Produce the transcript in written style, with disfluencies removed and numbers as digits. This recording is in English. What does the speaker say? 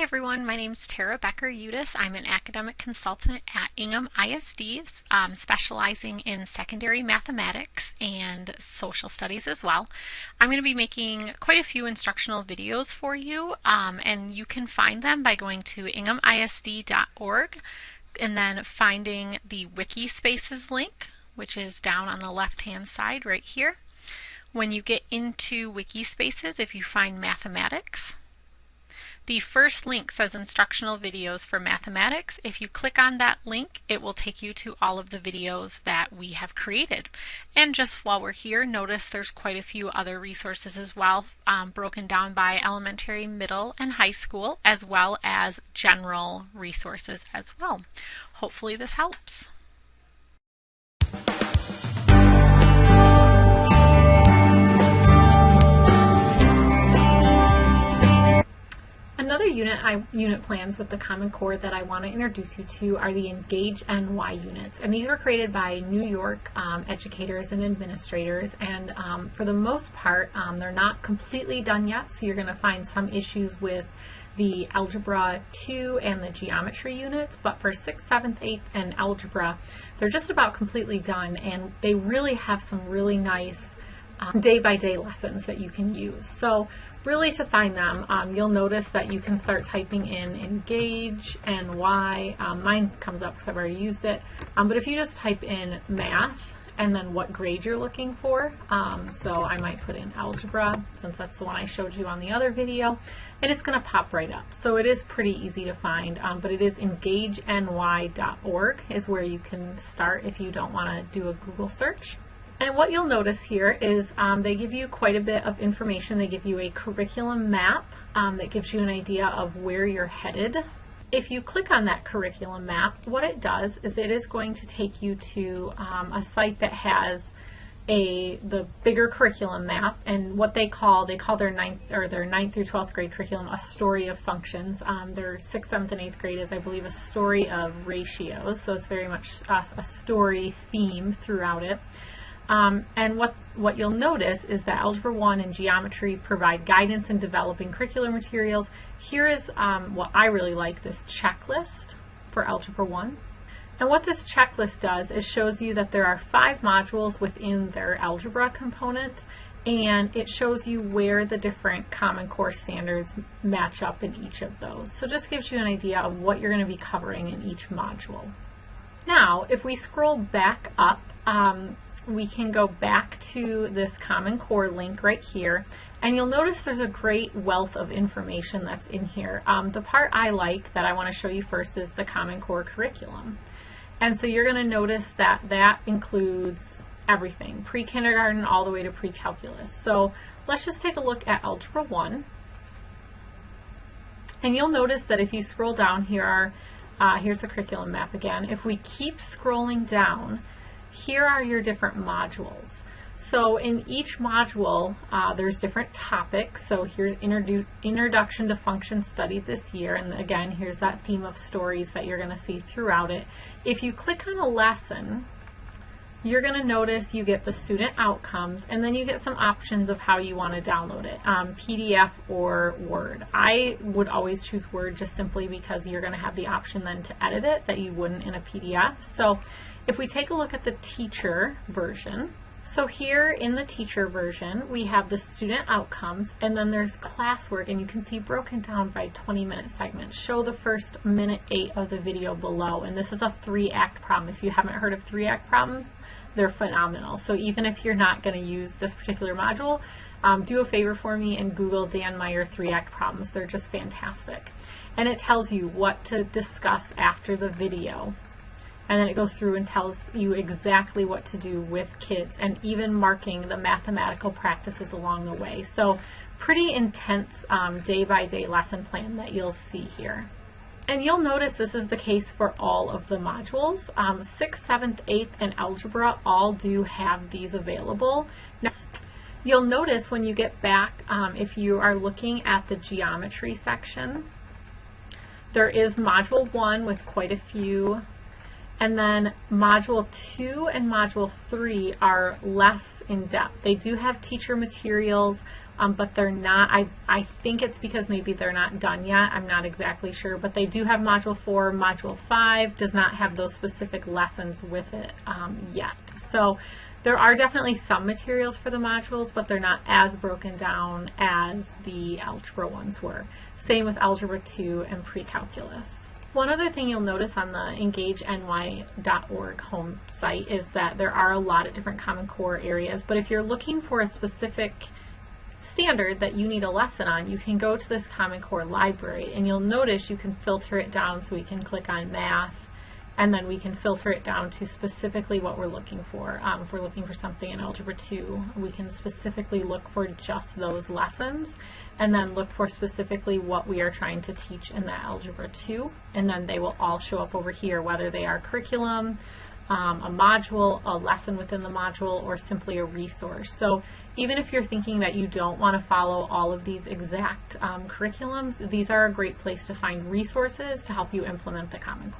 Hi everyone, my name is Tara Becker-Utess. I'm an academic consultant at Ingham ISD, specializing in secondary mathematics and social studies as well. I'm going to be making quite a few instructional videos for you, and you can find them by going to inghamisd.org and then finding the Wiki Spaces link, which is down on the left-hand side right here. When you get into Wiki Spaces, if you find mathematics, the first link says instructional videos for mathematics. If you click on that link, it will take you to all of the videos that we have created. And just while we're here, notice there's quite a few other resources as well, broken down by elementary, middle, and high school, as well as general resources as well. Hopefully this helps. Another unit plans with the Common Core that I want to introduce you to are the Engage NY units. And these were created by New York educators and administrators. And for the most part, they're not completely done yet. So you're going to find some issues with the Algebra 2 and the Geometry units. But for 6th, 7th, 8th, and Algebra, they're just about completely done. And they really have some really nice day-by-day lessons that you can use. So really, to find them, you'll notice that you can start typing in Engage NY. Mine comes up because I've already used it. But if you just type in math and then what grade you're looking for, so I might put in algebra since that's the one I showed you on the other video, and it's going to pop right up. So it is pretty easy to find, but it is engageny.org is where you can start if you don't want to do a Google search. And what you'll notice here is they give you quite a bit of information. They give you a curriculum map that gives you an idea of where you're headed. If you click on that curriculum map, what it does is it is going to take you to a site that has the bigger curriculum map, and what they call their 9th through 12th grade curriculum a story of functions. Their 6th, 7th, and 8th grade is, I believe, a story of ratios. So it's very much a story theme throughout it. And what you'll notice is that Algebra 1 and Geometry provide guidance in developing curricular materials. Here is what I really like, this checklist for Algebra 1. And what this checklist does is shows you that there are 5 modules within their algebra components, and it shows you where the different Common Core standards match up in each of those. So just gives you an idea of what you're going to be covering in each module. Now, if we scroll back up, we can go back to this Common Core link right here, and you'll notice there's a great wealth of information that's in here. The part I like that I want to show you first is the Common Core curriculum. And so you're going to notice that that includes everything, pre-kindergarten all the way to pre-calculus. So let's just take a look at Algebra 1. And you'll notice that if you scroll down, here's the curriculum map again. If we keep scrolling down, here are your different modules. So in each module, there's different topics. So here's Introduction to Function Study this year. And again, here's that theme of stories that you're going to see throughout it. If you click on a lesson, you're going to notice you get the student outcomes, and then you get some options of how you want to download it, PDF or Word. I would always choose Word just simply because you're going to have the option then to edit it that you wouldn't in a PDF. So if we take a look at the teacher version, so here in the teacher version, we have the student outcomes, and then there's classwork, and you can see broken down by 20-minute segments. Show the first minute 8 of the video below, and this is a 3-act problem. If you haven't heard of 3-act problems, they're phenomenal. So even if you're not going to use this particular module, do a favor for me and Google Dan Meyer 3-act problems. They're just fantastic. And it tells you what to discuss after the video. And then it goes through and tells you exactly what to do with kids, and even marking the mathematical practices along the way. So pretty intense day-by-day lesson plan that you'll see here. And you'll notice this is the case for all of the modules. 6th, 7th, 8th, and Algebra all do have these available. Now, you'll notice when you get back, if you are looking at the Geometry section, there is Module 1 with quite a few. And then Module 2 and Module 3 are less in depth. They do have teacher materials, but they're not. I think it's because maybe they're not done yet. I'm not exactly sure, but they do have Module 4. Module 5 does not have those specific lessons with it yet. So there are definitely some materials for the modules, but they're not as broken down as the algebra ones were. Same with Algebra 2 and Pre-Calculus. One other thing you'll notice on the engageny.org home site is that there are a lot of different Common Core areas, but if you're looking for a specific standard that you need a lesson on, you can go to this Common Core library, and you'll notice you can filter it down, so we can click on math, and then we can filter it down to specifically what we're looking for. If we're looking for something in Algebra 2, we can specifically look for just those lessons, and then look for specifically what we are trying to teach in that Algebra 2, and then they will all show up over here, whether they are curriculum, a module, a lesson within the module, or simply a resource. So even if you're thinking that you don't want to follow all of these exact curriculums, these are a great place to find resources to help you implement the Common Core.